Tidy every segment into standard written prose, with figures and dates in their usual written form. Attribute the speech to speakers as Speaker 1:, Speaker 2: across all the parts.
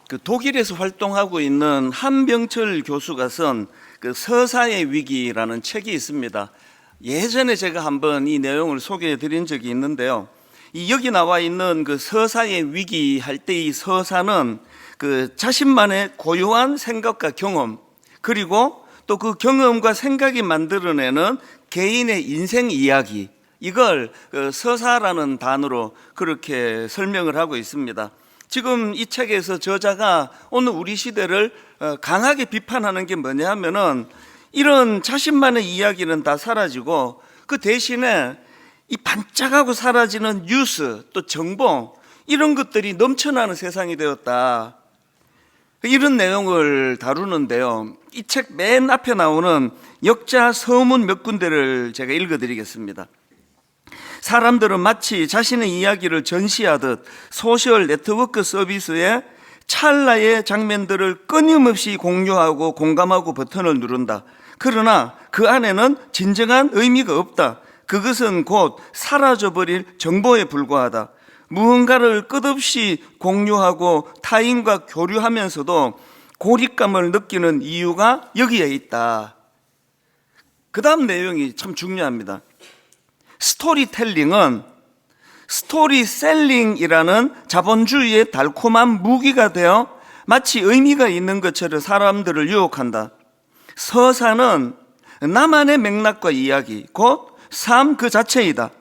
Speaker 1: 그 독일에서 활동하고 있는 한병철 교수가 쓴 그 서사의 위기라는 책이 있습니다. 예전에 제가 한번 이 내용을 소개해 드린 적이 있는데요. 이 여기 나와 있는 그 서사의 위기 할 때 이 서사는 그 자신만의 고유한 생각과 경험, 그리고 또 그 경험과 생각이 만들어내는 개인의 인생 이야기, 이걸 그 서사라는 단어로 그렇게 설명을 하고 있습니다. 지금 이 책에서 저자가 오늘 우리 시대를 강하게 비판하는 게 뭐냐 하면은, 이런 자신만의 이야기는 다 사라지고 그 대신에 이 반짝하고 사라지는 뉴스, 또 정보, 이런 것들이 넘쳐나는 세상이 되었다, 이런 내용을 다루는데요. 이 책 맨 앞에 나오는 역자 서문 몇 군데를 제가 읽어드리겠습니다. 사람들은 마치 자신의 이야기를 전시하듯 소셜 네트워크 서비스에 찰나의 장면들을 끊임없이 공유하고 공감하고 버튼을 누른다. 그러나 그 안에는 진정한 의미가 없다. 그것은 곧 사라져버릴 정보에 불과하다. 무언가를 끝없이 공유하고 타인과 교류하면서도 고립감을 느끼는 이유가 여기에 있다. 그 다음 내용이 참 중요합니다. 스토리텔링은 스토리셀링이라는 자본주의의 달콤한 무기가 되어 마치 의미가 있는 것처럼 사람들을 유혹한다. 서사는 나만의 맥락과 이야기, 곧 삶 그 자체이다.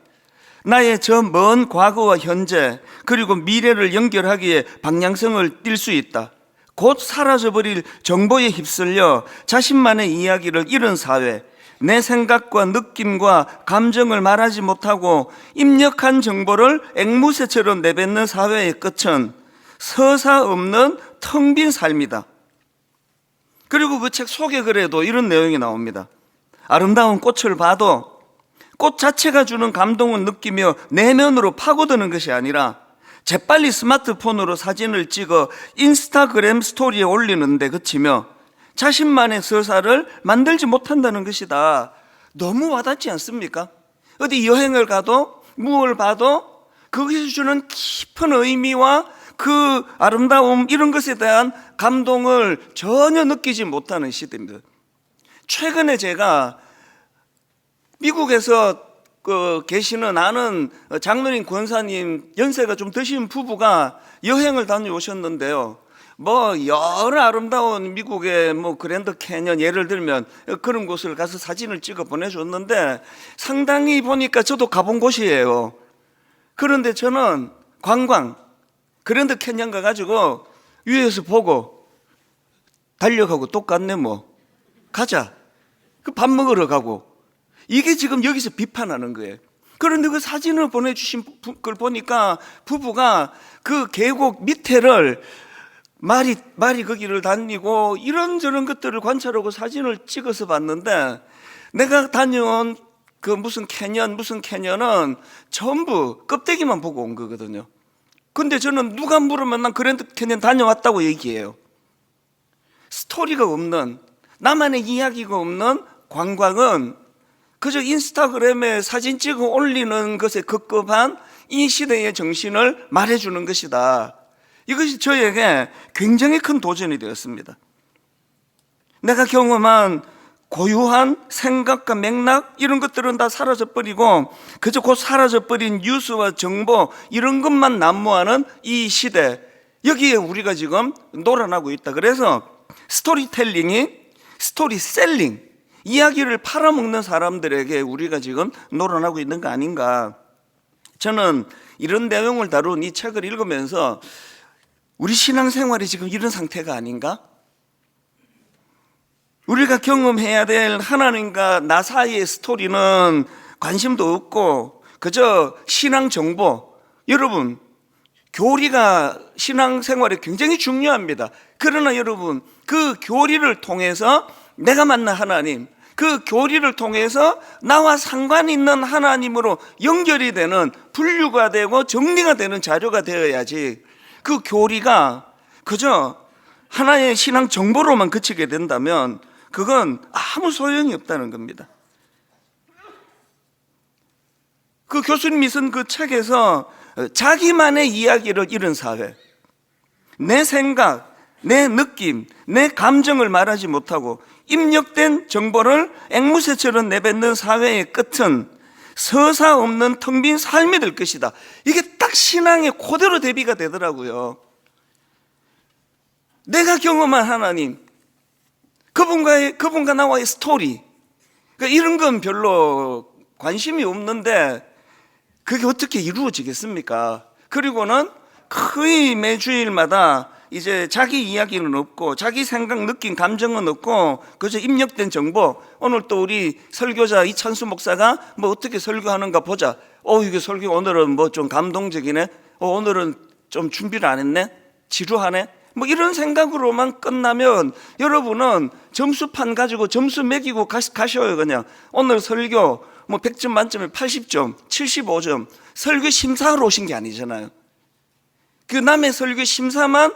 Speaker 1: 나의 저 먼 과거와 현재, 그리고 미래를 연결하기에 방향성을 띌 수 있다. 곧 사라져버릴 정보에 휩쓸려 자신만의 이야기를 잃은 사회, 내 생각과 느낌과 감정을 말하지 못하고 입력한 정보를 앵무새처럼 내뱉는 사회의 끝은 서사 없는 텅 빈 삶이다. 그리고 그 책 소개글에도 이런 내용이 나옵니다. 아름다운 꽃을 봐도 꽃 자체가 주는 감동을 느끼며 내면으로 파고드는 것이 아니라 재빨리 스마트폰으로 사진을 찍어 인스타그램 스토리에 올리는데 그치며 자신만의 서사를 만들지 못한다는 것이다. 너무 와닿지 않습니까? 어디 여행을 가도 무엇을 봐도 그것이 주는 깊은 의미와 그 아름다움, 이런 것에 대한 감동을 전혀 느끼지 못하는 시대입니다. 최근에 제가 미국에서 계시는 아는 장로님 권사님, 연세가 좀 드신 부부가 여행을 다녀오셨는데요. 여러 아름다운 미국의 그랜드 캐년, 예를 들면 그런 곳을 가서 사진을 찍어 보내줬는데, 상당히 보니까 저도 가본 곳이에요. 그런데 저는 그랜드 캐년 가가지고 위에서 보고 달려가고 똑같네, 가자. 그 밥 먹으러 가고. 이게 지금 여기서 비판하는 거예요. 그런데 그 사진을 보내주신 걸 보니까 부부가 그 계곡 밑에를 말이 거기를 다니고 이런저런 것들을 관찰하고 사진을 찍어서 봤는데, 내가 다녀온 그 무슨 캐년은 전부 껍데기만 보고 온 거거든요. 근데 저는 누가 물으면 난 그랜드 캐년 다녀왔다고 얘기해요. 스토리가 없는, 나만의 이야기가 없는 관광은 그저 인스타그램에 사진 찍어 올리는 것에 급급한 이 시대의 정신을 말해주는 것이다. 이것이 저에게 굉장히 큰 도전이 되었습니다. 내가 경험한 고유한 생각과 맥락, 이런 것들은 다 사라져버리고 그저 곧 사라져버린 뉴스와 정보, 이런 것만 난무하는 이 시대, 여기에 우리가 지금 놀아나고 있다. 그래서 스토리텔링이 스토리셀링, 이야기를 팔아먹는 사람들에게 우리가 지금 놀아나고 있는 거 아닌가. 저는 이런 내용을 다룬 이 책을 읽으면서 우리 신앙생활이 지금 이런 상태가 아닌가? 우리가 경험해야 될 하나님과 나 사이의 스토리는 관심도 없고 그저 신앙 정보. 여러분, 교리가 신앙생활에 굉장히 중요합니다. 그러나 여러분, 그 교리를 통해서 내가 만난 하나님, 그 교리를 통해서 나와 상관 있는 하나님으로 연결이 되는, 분류가 되고 정리가 되는 자료가 되어야지, 그 교리가 그저 하나의 신앙 정보로만 그치게 된다면 그건 아무 소용이 없다는 겁니다. 그 교수님이 쓴 그 책에서 자기만의 이야기를 잃은 사회, 내 생각, 내 느낌, 내 감정을 말하지 못하고 입력된 정보를 앵무새처럼 내뱉는 사회의 끝은 서사 없는 텅 빈 삶이 될 것이다. 이게 딱 신앙의 그대로 대비가 되더라고요. 내가 경험한 하나님, 그분과 나와의 스토리, 그러니까 이런 건 별로 관심이 없는데 그게 어떻게 이루어지겠습니까? 그리고는 거의 매주일마다 이제 자기 이야기는 없고 자기 생각, 느낌, 감정은 없고 그저 입력된 정보, 오늘 또 우리 설교자 이찬수 목사가 뭐 어떻게 설교하는가 보자. 이게 설교 오늘은 뭐 좀 감동적이네. 오늘은 좀 준비를 안 했네. 지루하네. 뭐 이런 생각으로만 끝나면 여러분은 점수판 가지고 점수 매기고 가셔요. 그냥 오늘 설교 뭐 100점 만점에 80점, 75점 설교 심사하러 오신 게 아니잖아요. 그 남의 설교 심사만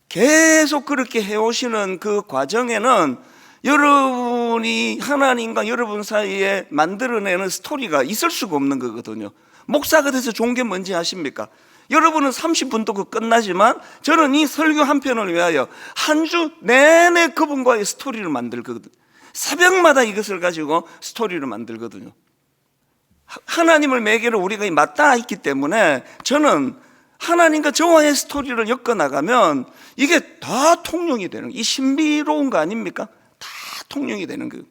Speaker 1: 계속 그렇게 해오시는 그 과정에는 여러분이 하나님과 여러분 사이에 만들어내는 스토리가 있을 수가 없는 거거든요. 목사가 돼서 좋은 게 뭔지 아십니까? 여러분은 30분 듣고 끝나지만 저는 이 설교 한 편을 위하여 한 주 내내 그분과의 스토리를 만들거든요. 새벽마다 이것을 가지고 스토리를 만들거든요. 하나님을 매개로 우리가 맞닿아 있기 때문에 저는 하나님과 저와의 스토리를 엮어나가면 이게 다 통용이 되는, 이 신비로운 거 아닙니까? 다 통용이 되는 거예요.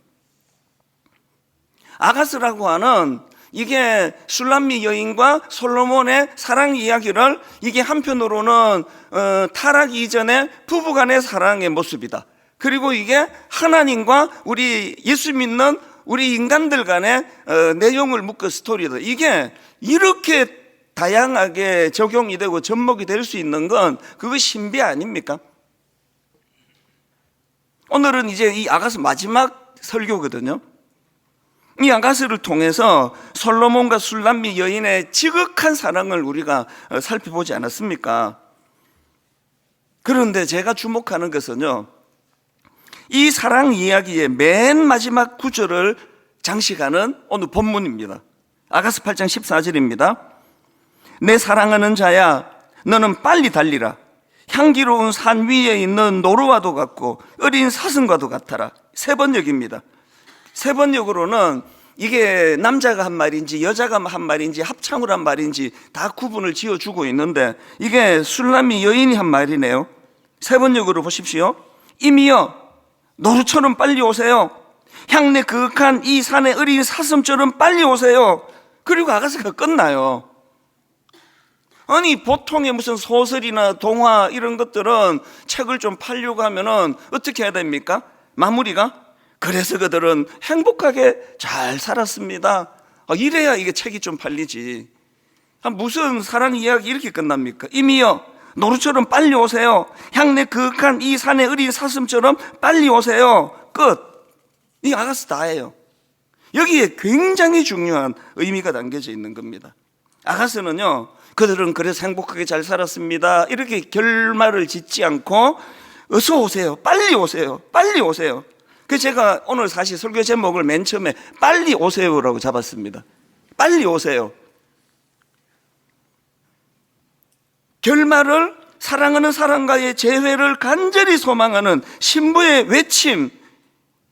Speaker 1: 아가스라고 하는 이게 술람미 여인과 솔로몬의 사랑 이야기를 이게 한편으로는 타락 이전의 부부간의 사랑의 모습이다. 그리고 이게 하나님과 우리 예수 믿는 우리 인간들 간의 내용을 묶은 스토리다. 이게 이렇게 다양하게 적용이 되고 접목이 될 수 있는 건 그거 신비 아닙니까? 오늘은 이제 이 아가스 마지막 설교거든요. 이 아가스를 통해서 솔로몬과 술람미 여인의 지극한 사랑을 우리가 살펴보지 않았습니까? 그런데 제가 주목하는 것은요, 이 사랑 이야기의 맨 마지막 구절을 장식하는 오늘 본문입니다. 아가스 8장 14절입니다. 내 사랑하는 자야, 너는 빨리 달리라. 향기로운 산 위에 있는 노루와도 같고 어린 사슴과도 같아라. 세 번역입니다. 세 번역으로는 이게 남자가 한 말인지 여자가 한 말인지 합창으로 한 말인지 다 구분을 지어주고 있는데 이게 술람미 여인이 한 말이네요. 세 번역으로 보십시오. 이미여, 노루처럼 빨리 오세요. 향내 그윽한 이 산의 어린 사슴처럼 빨리 오세요. 그리고 아가스가 끝나요. 아니 보통의 무슨 소설이나 동화 이런 것들은 책을 좀 팔려고 하면은 어떻게 해야 됩니까? 마무리가? 그래서 그들은 행복하게 잘 살았습니다. 이래야 이게 책이 좀 팔리지. 무슨 사랑 이야기 이렇게 끝납니까? 이미여, 노루처럼 빨리 오세요. 향내 그윽한 이 산의 어린 사슴처럼 빨리 오세요. 끝. 이 아가스 다예요. 여기에 굉장히 중요한 의미가 담겨져 있는 겁니다. 아가스는요, 그들은 그래서 행복하게 잘 살았습니다 이렇게 결말을 짓지 않고 어서 오세요, 빨리 오세요, 빨리 오세요. 그래서 제가 오늘 사실 설교 제목을 맨 처음에 빨리 오세요라고 잡았습니다. 빨리 오세요. 결말을 사랑하는 사람과의 재회를 간절히 소망하는 신부의 외침,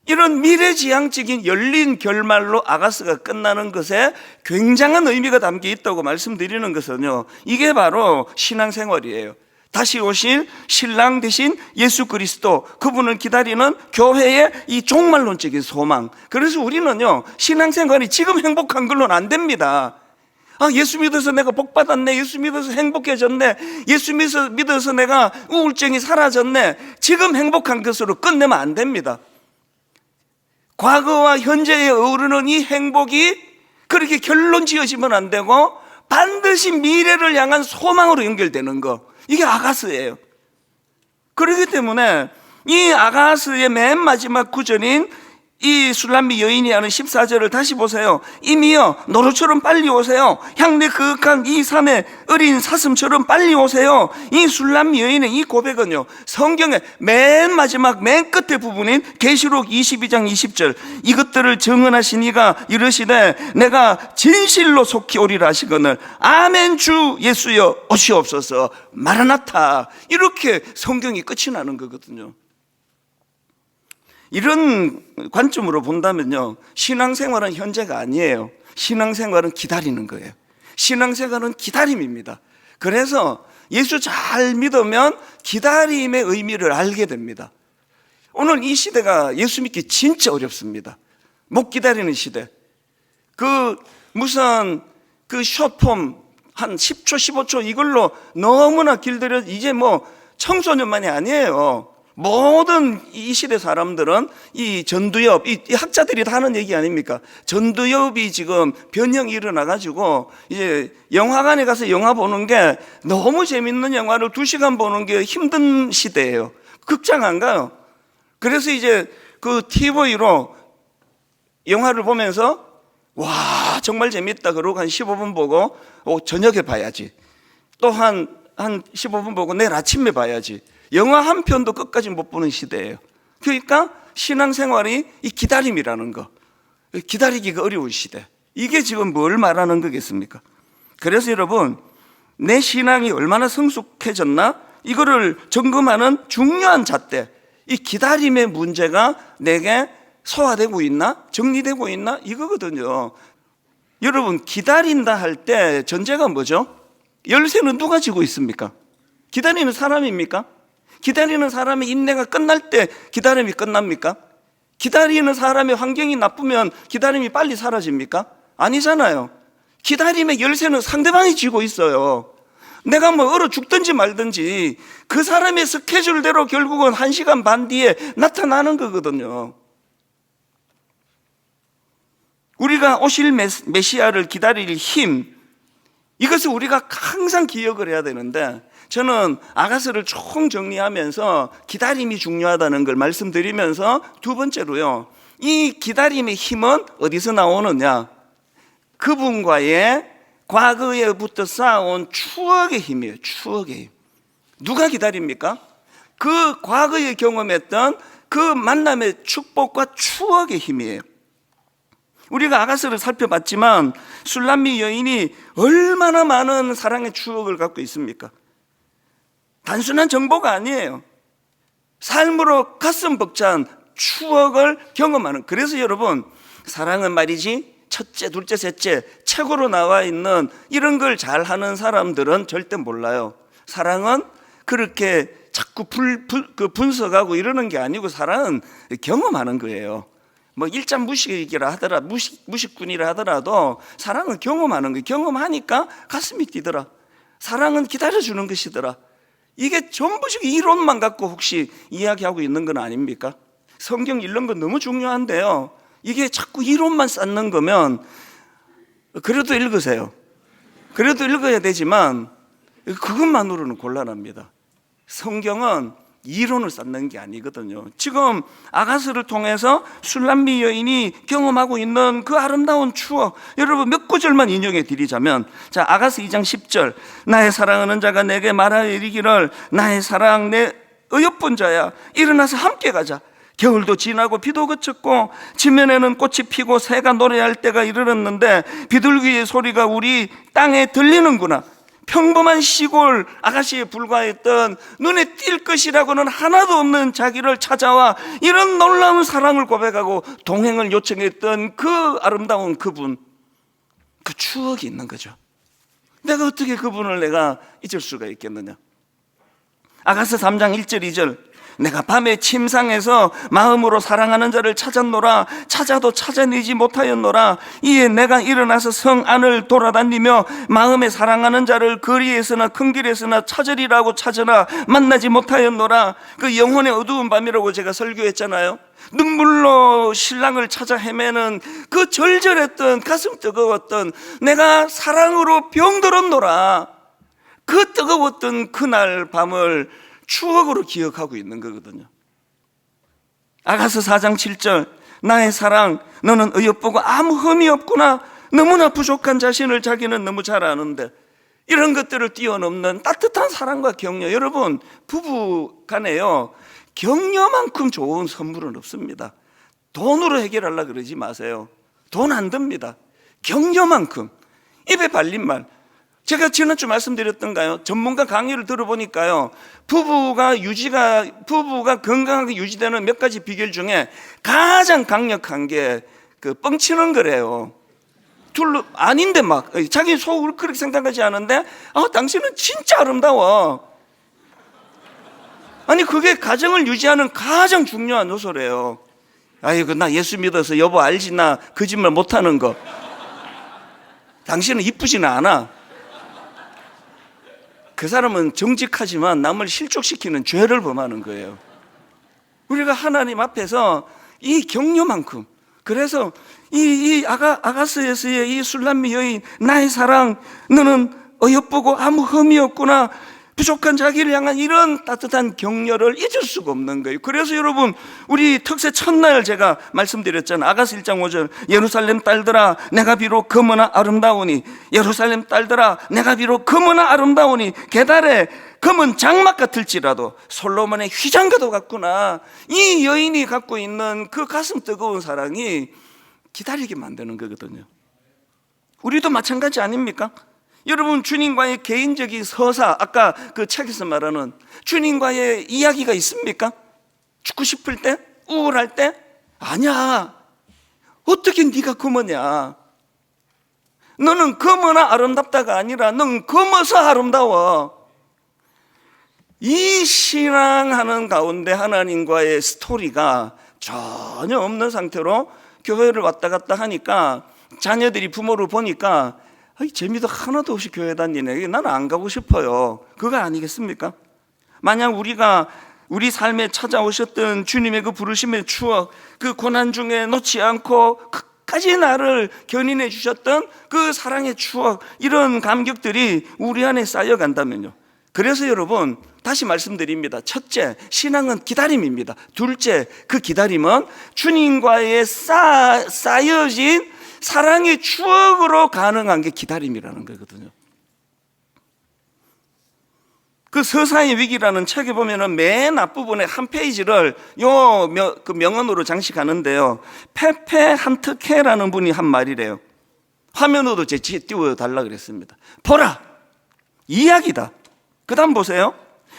Speaker 1: 이런 미래지향적인 열린 결말로 아가스가 끝나는 것에 굉장한 의미가 담겨 있다고 말씀드리는 것은요, 이게 바로 신앙생활이에요. 다시 오실 신랑 되신 예수 그리스도, 그분을 기다리는 교회의 이 종말론적인 소망. 그래서 우리는요, 신앙생활이 지금 행복한 걸로는 안 됩니다. 예수 믿어서 내가 복 받았네, 예수 믿어서 행복해졌네, 예수 믿어서 내가 우울증이 사라졌네, 지금 행복한 것으로 끝내면 안 됩니다. 과거와 현재에 어우르는 이 행복이 그렇게 결론 지어지면 안 되고 반드시 미래를 향한 소망으로 연결되는 거, 이게 아가스예요. 그렇기 때문에 이 아가스의 맨 마지막 구절인 이 술람미 여인이 하는 14절을 다시 보세요. 이미여 노루처럼 빨리 오세요. 향내 그윽한 이 산에 어린 사슴처럼 빨리 오세요. 이 술람미 여인의 이 고백은요, 성경의 맨 마지막 맨 끝에 부분인 계시록 22장 20절, 이것들을 증언하신 이가 이르시되 내가 진실로 속히 오리라 하시거늘 아멘 주 예수여 오시옵소서 마라나타, 이렇게 성경이 끝이 나는 거거든요. 이런 관점으로 본다면요, 신앙생활은 현재가 아니에요. 신앙생활은 기다리는 거예요. 신앙생활은 기다림입니다. 그래서 예수 잘 믿으면 기다림의 의미를 알게 됩니다. 오늘 이 시대가 예수 믿기 진짜 어렵습니다. 못 기다리는 시대. 무슨 숏폼 한 10초 15초 이걸로 너무나 길들여, 이제 뭐 청소년만이 아니에요. 모든 이 시대 사람들은 이 전두엽, 이 학자들이 다 하는 얘기 아닙니까? 전두엽이 지금 변형이 일어나가지고 이제 영화관에 가서 영화 보는 게, 너무 재밌는 영화를 2시간 보는 게 힘든 시대예요. 극장 안 가요. 그래서 이제 그 TV로 영화를 보면서 와 정말 재밌다 그러고 한 15분 보고 저녁에 봐야지, 또 한 15분 보고 내일 아침에 봐야지, 영화 한 편도 끝까지 못 보는 시대예요. 그러니까 신앙생활이 이 기다림이라는 거, 기다리기가 어려운 시대, 이게 지금 뭘 말하는 거겠습니까? 그래서 여러분, 내 신앙이 얼마나 성숙해졌나, 이거를 점검하는 중요한 잣대, 이 기다림의 문제가 내게 소화되고 있나, 정리되고 있나, 이거거든요. 여러분, 기다린다 할 때 전제가 뭐죠? 열쇠는 누가 쥐고 있습니까? 기다리는 사람입니까? 기다리는 사람의 인내가 끝날 때 기다림이 끝납니까? 기다리는 사람의 환경이 나쁘면 기다림이 빨리 사라집니까? 아니잖아요. 기다림의 열쇠는 상대방이 쥐고 있어요. 내가 뭐 얼어 죽든지 말든지 그 사람의 스케줄대로 결국은 1시간 반 뒤에 나타나는 거거든요. 우리가 오실 메시아를 기다릴 힘, 이것을 우리가 항상 기억을 해야 되는데, 저는 아가서를 총 정리하면서 기다림이 중요하다는 걸 말씀드리면서, 두 번째로요, 이 기다림의 힘은 어디서 나오느냐? 그분과의 과거에부터 쌓아온 추억의 힘이에요. 추억의 힘. 누가 기다립니까? 그 과거에 경험했던 그 만남의 축복과 추억의 힘이에요. 우리가 아가서를 살펴봤지만 술람미 여인이 얼마나 많은 사랑의 추억을 갖고 있습니까? 단순한 정보가 아니에요. 삶으로 가슴 벅찬 추억을 경험하는. 그래서 여러분, 사랑은 말이지 첫째, 둘째, 셋째 책으로 나와 있는 이런 걸 잘하는 사람들은 절대 몰라요. 사랑은 그렇게 자꾸 분석하고 이러는 게 아니고, 사랑은 경험하는 거예요. 뭐 일자 무식이라 하더라, 무식군이라 하더라도 사랑은 경험하는 거예요. 경험하니까 가슴이 뛰더라. 사랑은 기다려주는 것이더라. 이게 전부 이론만 갖고 혹시 이야기하고 있는 건 아닙니까? 성경 읽는 건 너무 중요한데요, 이게 자꾸 이론만 쌓는 거면 그래도 읽으세요. 그래도 읽어야 되지만 그것만으로는 곤란합니다. 성경은 이론을 쌓는 게 아니거든요. 지금 아가서를 통해서 술람미 여인이 경험하고 있는 그 아름다운 추억, 여러분 몇 구절만 인용해 드리자면, 자, 아가서 2장 10절, 나의 사랑하는 자가 내게 말하여 이르기를 나의 사랑 내 어여쁜 자야, 일어나서 함께 가자. 겨울도 지나고 비도 그쳤고 지면에는 꽃이 피고 새가 노래할 때가 이르렀는데 비둘기의 소리가 우리 땅에 들리는구나. 평범한 시골 아가씨에 불과했던 눈에 띌 것이라고는 하나도 없는 자기를 찾아와 이런 놀라운 사랑을 고백하고 동행을 요청했던 그 아름다운 그분, 그 추억이 있는 거죠. 내가 어떻게 그분을 내가 잊을 수가 있겠느냐. 아가서 3장 1절 2절, 내가 밤에 침상에서 마음으로 사랑하는 자를 찾았노라. 찾아도 찾아내지 못하였노라. 이에 내가 일어나서 성 안을 돌아다니며 마음에 사랑하는 자를 거리에서나 큰 길에서나 찾으리라고 찾으나 만나지 못하였노라. 그 영혼의 어두운 밤이라고 제가 설교했잖아요. 눈물로 신랑을 찾아 헤매는 그 절절했던, 가슴 뜨거웠던, 내가 사랑으로 병들었노라. 그 뜨거웠던 그날 밤을 추억으로 기억하고 있는 거거든요. 아가서 4장 7절, 나의 사랑 너는 어여쁘고 아무 흠이 없구나. 너무나 부족한 자신을 자기는 너무 잘 아는데, 이런 것들을 뛰어넘는 따뜻한 사랑과 격려. 여러분, 부부 간에요, 격려만큼 좋은 선물은 없습니다. 돈으로 해결하려고 그러지 마세요. 돈 안 듭니다. 격려만큼. 입에 발린 말. 제가 지난주 말씀드렸던가요? 전문가 강의를 들어보니까요, 부부가 건강하게 유지되는 몇 가지 비결 중에 가장 강력한 게 그 뻥치는 거래요. 아닌데 막 자기 속으로 그렇게 생각하지 않은데, 당신은 진짜 아름다워. 아니, 그게 가정을 유지하는 가장 중요한 요소래요. 아이고, 나 예수 믿어서 여보 알지, 나 거짓말 못하는 거. 당신은 이쁘지는 않아. 그 사람은 정직하지만 남을 실족시키는 죄를 범하는 거예요. 우리가 하나님 앞에서 이 격려만큼, 그래서 이 아가스에서의 이 술람미 여인, 나의 사랑 너는 어여쁘고 아무 흠이 없구나, 부족한 자기를 향한 이런 따뜻한 격려를 잊을 수가 없는 거예요. 그래서 여러분, 우리 특세 첫날 제가 말씀드렸잖아요. 아가스 1장 5절, 예루살렘 딸들아 내가 비록 검으나 아름다우니, 예루살렘 딸들아 내가 비록 검으나 아름다우니, 계달에 검은 장막 같을지라도 솔로몬의 휘장과도 같구나. 이 여인이 갖고 있는 그 가슴 뜨거운 사랑이 기다리게 만드는 거거든요. 우리도 마찬가지 아닙니까? 여러분, 주님과의 개인적인 서사, 아까 그 책에서 말하는 주님과의 이야기가 있습니까? 죽고 싶을 때? 우울할 때? 아니야. 어떻게 네가 검으냐? 너는 검으나 아름답다가 아니라 넌 검어서 아름다워. 이 신앙하는 가운데 하나님과의 스토리가 전혀 없는 상태로 교회를 왔다 갔다 하니까 자녀들이 부모를 보니까 재미도 하나도 없이 교회 다니네. 나는 안 가고 싶어요. 그거 아니겠습니까? 만약 우리 삶에 찾아오셨던 주님의 그 부르심의 추억, 그 고난 중에 놓지 않고 끝까지 나를 견인해 주셨던 그 사랑의 추억, 이런 감격들이 우리 안에 쌓여간다면요. 그래서 여러분, 다시 말씀드립니다. 첫째, 신앙은 기다림입니다. 둘째, 그 기다림은 주님과의 쌓여진 사랑의 추억으로 가능한 게 기다림이라는 거거든요. 그 서사의 위기라는 책에 보면은 맨 앞부분에 한 페이지를 그 명언으로 장식하는데요, 페페 한트케라는 분이 한 말이래요. 화면으로 띄워달라 그랬습니다. 보라, 이야기다. 그 다음 보세요.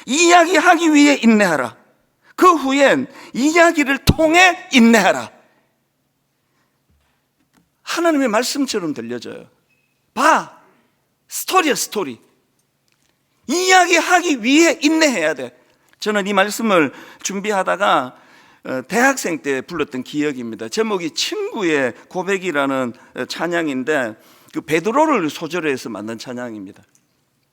Speaker 1: 이야기하기 위해 인내하라. 그 후엔 이야기를 통해 인내하라. 하나님의 말씀처럼 들려져요. 봐, 스토리야, 스토리. 이야기하기 위해 인내해야 돼. 저는 이 말씀을 준비하다가 대학생 때 불렀던 기억입니다. 제목이 친구의 고백이라는 찬양인데, 그 베드로를 소재로 해서 만든 찬양입니다.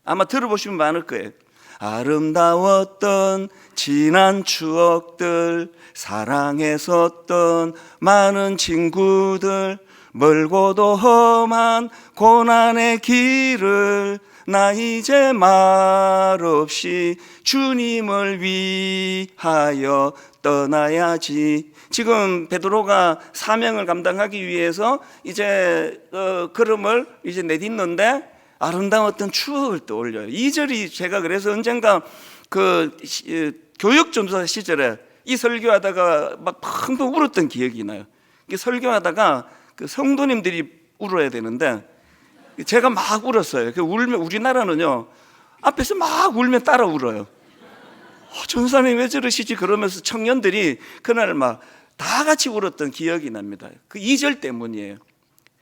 Speaker 1: 아마 들어보시면 많을 거예요. 아름다웠던 지난 추억들, 사랑했었던 많은 친구들, 멀고도 험한 고난의 길을 나 이제 말없이 주님을 위하여 떠나야지. 지금 베드로가 사명을 감당하기 위해서 이제 걸음을 이제 내딛는데 아름다웠던 추억을 떠올려요. 2절이 제가 그래서 언젠가 그 교육전도사 시절에 이 설교하다가 막 펑펑 울었던 기억이 나요. 설교하다가 그 성도님들이 울어야 되는데 제가 막 울었어요. 울면, 우리나라는요, 앞에서 막 울면 따라 울어요. 전사님 왜 저러시지? 그러면서 청년들이 그날 막 다 같이 울었던 기억이 납니다. 그 2절 때문이에요.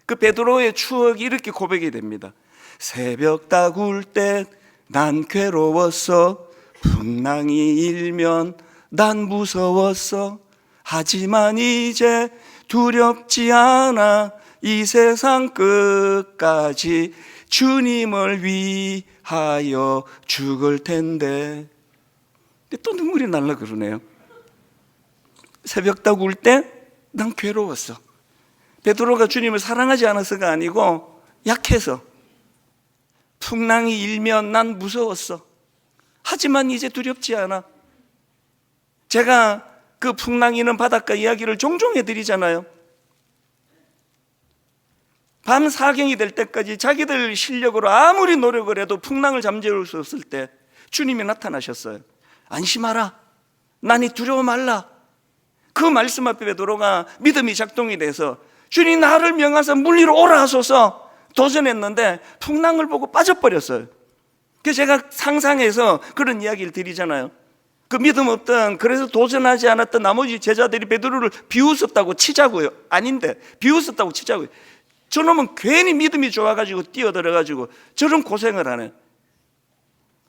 Speaker 1: 그 베드로의 추억이 이렇게 고백이 됩니다. 새벽 다구울 때 난 괴로웠어. 풍랑이 일면 난 무서웠어. 하지만 이제 두렵지 않아. 이 세상 끝까지 주님을 위하여 죽을 텐데. 근데 또 눈물이 날라 그러네요. 새벽 다구울 때 난 괴로웠어. 베드로가 주님을 사랑하지 않아서가 아니고 약해서. 풍랑이 일면 난 무서웠어. 하지만 이제 두렵지 않아. 제가 그 풍랑이는 바닷가 이야기를 종종 해드리잖아요. 밤 사경이 될 때까지 자기들 실력으로 아무리 노력을 해도 풍랑을 잠재울 수 없을 때 주님이 나타나셨어요. 안심하라, 나니 두려워 말라. 그 말씀 앞에 베드로가 믿음이 작동이 돼서 주님 나를 명하사 물 위로 오라 하소서 도전했는데 풍랑을 보고 빠져버렸어요. 그래서 제가 상상해서 그런 이야기를 드리잖아요. 그 믿음 없던, 그래서 도전하지 않았던 나머지 제자들이 베드로를 비웃었다고 치자고요. 아닌데 비웃었다고 치자고요. 저놈은 괜히 믿음이 좋아가지고 뛰어들어가지고 저런 고생을 하네.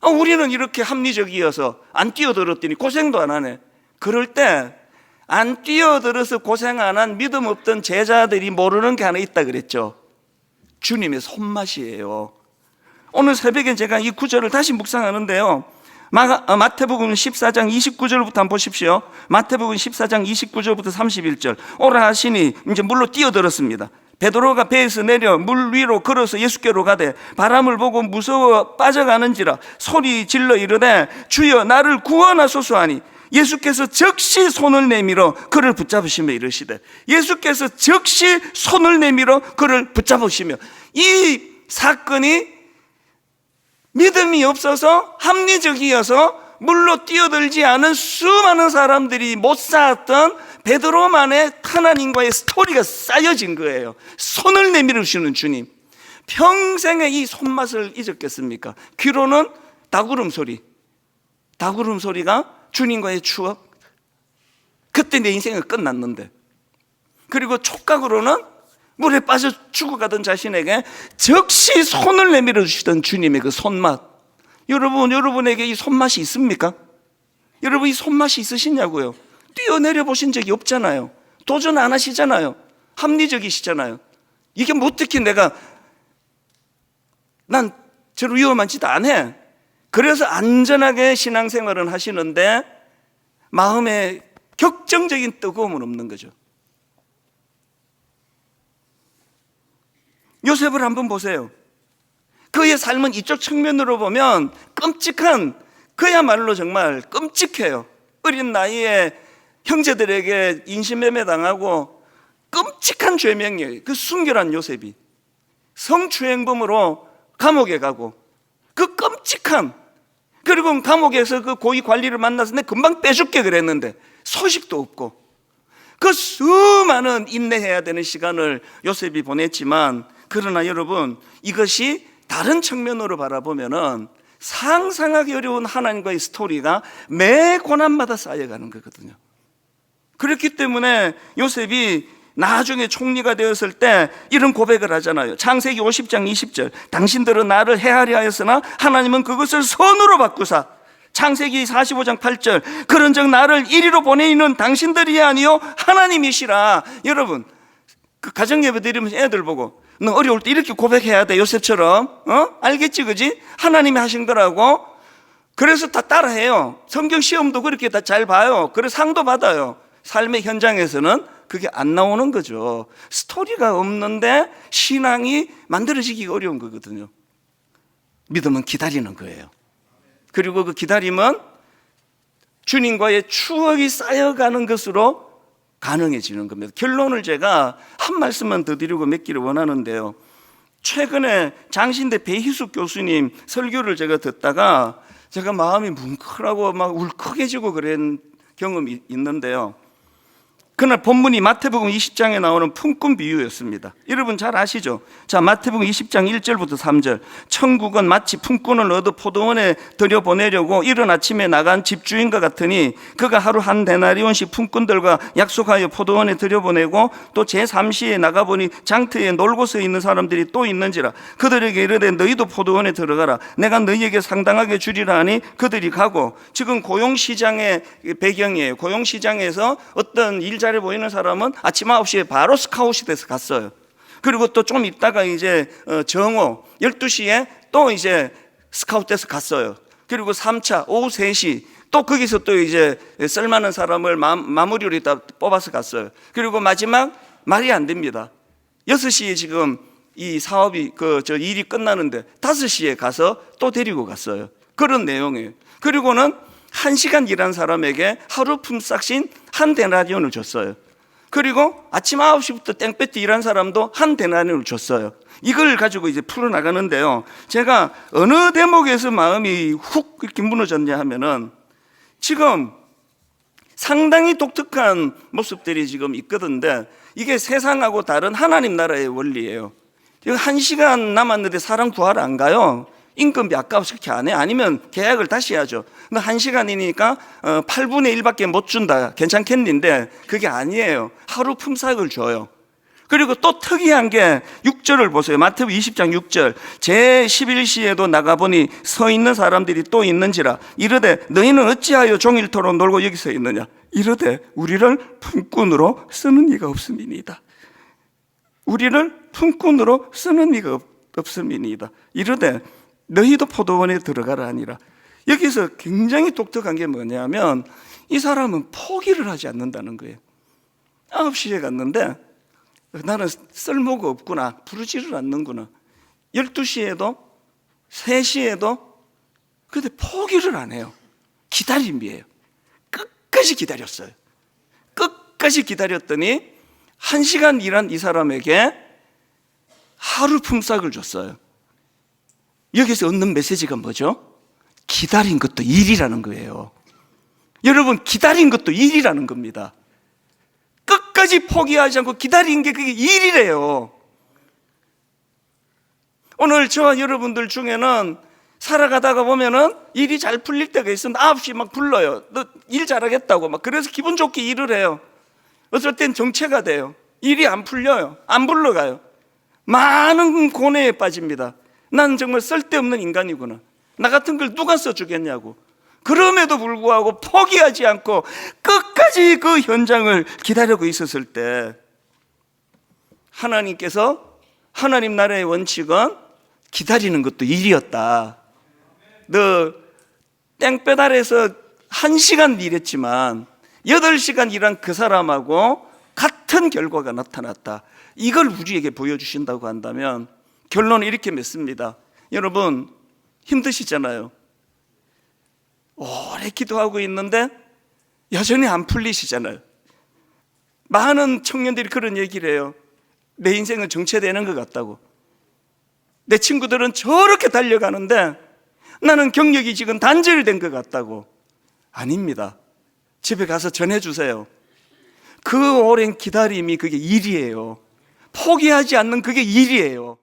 Speaker 1: 우리는 이렇게 합리적이어서 안 뛰어들었더니 고생도 안 하네. 그럴 때 안 뛰어들어서 고생 안 한 믿음 없던 제자들이 모르는 게 하나 있다 그랬죠. 주님의 손맛이에요. 오늘 새벽에 제가 이 구절을 다시 묵상하는데요, 마태복음 14장 29절부터 한번 보십시오. 마태복음 14장 29절부터 31절. 오라 하시니 이제 물로 뛰어들었습니다. 베드로가 배에서 내려 물 위로 걸어서 예수께로 가되 바람을 보고 무서워 빠져가는지라 소리 질러 이르되 주여 나를 구원하소서 하니 예수께서 즉시 손을 내밀어 그를 붙잡으시며 이르시되, 예수께서 즉시 손을 내밀어 그를 붙잡으시며, 이 사건이 믿음이 없어서 합리적이어서 물로 뛰어들지 않은 수많은 사람들이 못 쌓았던 베드로만의 하나님과의 스토리가 쌓여진 거예요. 손을 내밀으시는 주님, 평생에 이 손맛을 잊었겠습니까? 귀로는 닭울음 소리가 주님과의 추억, 그때 내 인생은 끝났는데, 그리고 촉각으로는 물에 빠져 죽어가던 자신에게 즉시 손을 내밀어 주시던 주님의 그 손맛. 여러분에게 이 손맛이 있습니까? 여러분 이 손맛이 있으시냐고요? 뛰어내려 보신 적이 없잖아요. 도전 안 하시잖아요. 합리적이시잖아요. 이게 뭐 어떻게 난 저런 위험한 짓 안 해. 그래서 안전하게 신앙생활은 하시는데 마음에 격정적인 뜨거움은 없는 거죠. 요셉을 한번 보세요. 그의 삶은 이쪽 측면으로 보면 끔찍한, 그야말로 정말 끔찍해요. 어린 나이에 형제들에게 인신매매 당하고 끔찍한 죄명이에요. 그 순결한 요셉이 성추행범으로 감옥에 가고, 그 끔찍한, 그리고 감옥에서 그 고위 관리를 만나서 내 금방 빼줄게 그랬는데 소식도 없고, 그 수많은 인내해야 되는 시간을 요셉이 보냈지만, 그러나 여러분 이것이 다른 측면으로 바라보면은 상상하기 어려운 하나님과의 스토리가 매 고난마다 쌓여가는 거거든요. 그렇기 때문에 요셉이 나중에 총리가 되었을 때 이런 고백을 하잖아요. 창세기 50장 20절. 당신들은 나를 해하려 하였으나 하나님은 그것을 선으로 바꾸사. 창세기 45장 8절. 그런즉 나를 이리로 보내이는 당신들이 아니요 하나님이시라. 여러분 그 가정예배 드리면서 애들 보고 너 어려울 때 이렇게 고백해야 돼, 요셉처럼. 알겠지, 그지? 하나님이 하신 거라고. 그래서 다 따라해요. 성경 시험도 그렇게 다 잘 봐요. 그래서 상도 받아요. 삶의 현장에서는 그게 안 나오는 거죠. 스토리가 없는데 신앙이 만들어지기가 어려운 거거든요. 믿음은 기다리는 거예요. 그리고 그 기다림은 주님과의 추억이 쌓여가는 것으로 가능해지는 겁니다. 결론을 제가 한 말씀만 더 드리고 맺기를 원하는데요, 최근에 장신대 배희숙 교수님 설교를 제가 듣다가 제가 마음이 뭉클하고 막 울컥해지고 그런 경험이 있는데요, 그날 본문이 마태복음 20장에 나오는 품꾼 비유였습니다. 여러분 잘 아시죠? 자, 마태복음 20장 1절부터 3절. 천국은 마치 품꾼을 얻어 포도원에 들여보내려고 이른 아침에 나간 집주인과 같으니 그가 하루 한 데나리온씩 품꾼들과 약속하여 포도원에 들여보내고 또 제3시에 나가보니 장터에 놀고 서 있는 사람들이 또 있는지라. 그들에게 이르되 너희도 포도원에 들어가라. 내가 너희에게 상당하게 주리라 하니 그들이 가고. 지금 고용시장의 배경이에요. 고용시장에서 어떤 일자리 보이는 사람은 아침 9시에 바로 스카웃이 돼서 갔어요. 그리고 또 좀 있다가 이제 정오 12시에 또 이제 스카웃 돼서 갔어요. 그리고 3차 오후 3시 또 거기서 또 이제 쓸만한 사람을 마무리로 있다 뽑아서 갔어요. 그리고 마지막 말이 안 됩니다. 6시에 지금 이 사업이 일이 끝나는데 5시에 가서 또 데리고 갔어요. 그런 내용이에요. 그리고는 1시간 일한 사람에게 하루 품삯인 한 데나리온을 줬어요. 그리고 아침 9시부터 땡볕에 일한 사람도 한 데나리온을 줬어요. 이걸 가지고 이제 풀어나가는데요. 제가 어느 대목에서 마음이 훅 이렇게 무너졌냐 하면은 지금 상당히 독특한 모습들이 지금 있거든요. 이게 세상하고 다른 하나님 나라의 원리예요. 지금 1시간 남았는데 사람 구하러 안 가요. 임금비 아까워서 그렇게 안 해? 아니면 계약을 다시 해야죠. 근데 1시간이니까 8분의 1밖에 못 준다. 괜찮겠는데 그게 아니에요. 하루 품삯을 줘요. 그리고 또 특이한 게 6절을 보세요. 마태복음 20장 6절. 제11시에도 나가보니 서 있는 사람들이 또 있는지라 이르되 너희는 어찌하여 종일토록 놀고 여기 서 있느냐. 이르되 우리를 품꾼으로 쓰는 이가 없음이니이다. 우리를 품꾼으로 쓰는 이가 없음이니이다. 이르되 너희도 포도원에 들어가라 하니라. 여기서 굉장히 독특한 게 뭐냐면 이 사람은 포기를 하지 않는다는 거예요. 9시에 갔는데 나는 쓸모가 없구나, 부르지를 않는구나. 12시에도 3시에도 근데 포기를 안 해요. 기다림이에요. 끝까지 기다렸어요. 끝까지 기다렸더니 1시간 일한 이 사람에게 하루 품삯을 줬어요. 여기서 얻는 메시지가 뭐죠? 기다린 것도 일이라는 거예요. 여러분, 기다린 것도 일이라는 겁니다. 끝까지 포기하지 않고 기다린 게 그게 일이래요. 오늘 저와 여러분들 중에는 살아가다가 보면은 일이 잘 풀릴 때가 있으면 9시 막 불러요. 너 일 잘하겠다고 막. 그래서 기분 좋게 일을 해요. 어떨 땐 정체가 돼요. 일이 안 풀려요. 안 불러가요. 많은 고뇌에 빠집니다. 난 정말 쓸데없는 인간이구나. 나 같은 걸 누가 써주겠냐고. 그럼에도 불구하고 포기하지 않고 끝까지 그 현장을 기다리고 있었을 때 하나님께서, 하나님 나라의 원칙은 기다리는 것도 일이었다. 너 땡볕 아래에서 1시간 일했지만 8시간 일한 그 사람하고 같은 결과가 나타났다. 이걸 우리에게 보여주신다고 한다면 결론을 이렇게 맺습니다. 여러분, 힘드시잖아요. 오래 기도하고 있는데 여전히 안 풀리시잖아요. 많은 청년들이 그런 얘기를 해요. 내 인생은 정체되는 것 같다고. 내 친구들은 저렇게 달려가는데 나는 경력이 지금 단절된 것 같다고. 아닙니다. 집에 가서 전해주세요. 그 오랜 기다림이 그게 일이에요. 포기하지 않는 그게 일이에요.